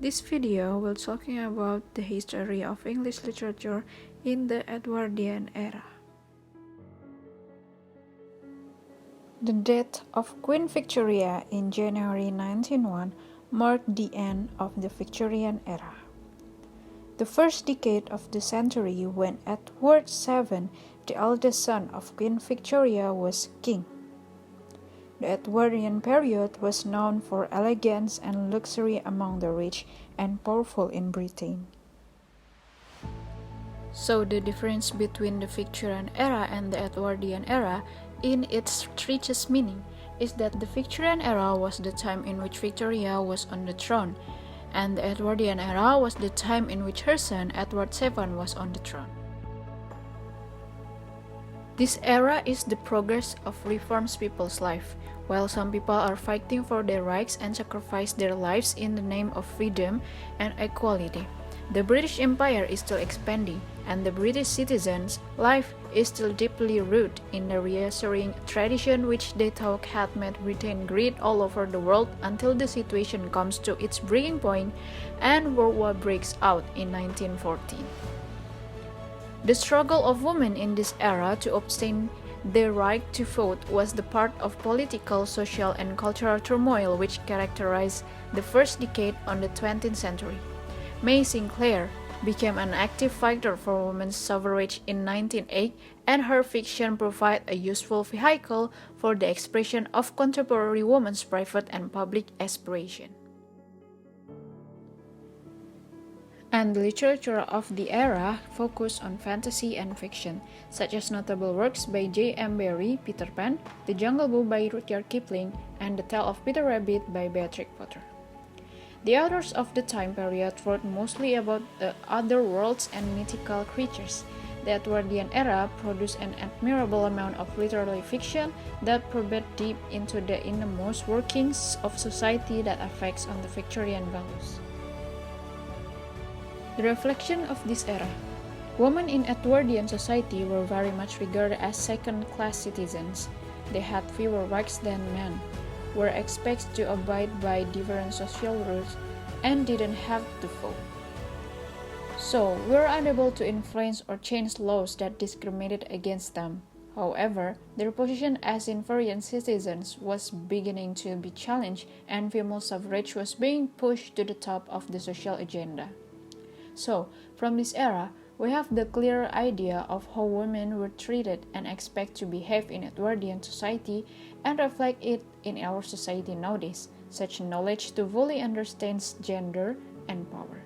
This video will talking about the history of English literature in the Edwardian era. The death of Queen Victoria in January 1901 marked the end of the Victorian era. The first decade of the century, when Edward VII, the eldest son of Queen Victoria, was king. The Edwardian period was known for elegance and luxury among the rich and powerful in Britain. So the difference between the Victorian era and the Edwardian era, in its richest meaning, is that the Victorian era was the time in which Victoria was on the throne, and the Edwardian era was the time in which her son Edward VII was on the throne. This era is the progress of reforms people's life. While some people are fighting for their rights and sacrifice their lives in the name of freedom and equality, the British Empire is still expanding, and the British citizens' life is still deeply rooted in the reassuring tradition which they thought had made Britain great all over the world until the situation comes to its breaking point and World War breaks out in 1914. The struggle of women in this era to obtain their right to vote was the part of political, social, and cultural turmoil which characterized the first decade of the 20th century. May Sinclair became an active fighter for women's suffrage in 1908, and her fiction provided a useful vehicle for the expression of contemporary women's private and public aspiration. And the literature of the era focused on fantasy and fiction, such as notable works by J.M. Barrie, Peter Pan, The Jungle Book by Rudyard Kipling, and The Tale of Peter Rabbit by Beatrix Potter. The authors of the time period wrote mostly about the other worlds and mythical creatures. The Edwardian era produced an admirable amount of literary fiction that probed deep into the innermost workings of society that affects on the Victorian values. The reflection of this era. Women in Edwardian society were very much regarded as second-class citizens. They had fewer rights than men, were expected to abide by different social rules, and didn't have to vote. So, were unable to influence or change laws that discriminated against them. However, their position as inferior citizens was beginning to be challenged, and female suffrage was being pushed to the top of the social agenda. So, from this era, we have the clear idea of how women were treated and expected to behave in Edwardian society and reflect it in our society nowadays, such knowledge to fully understand gender and power.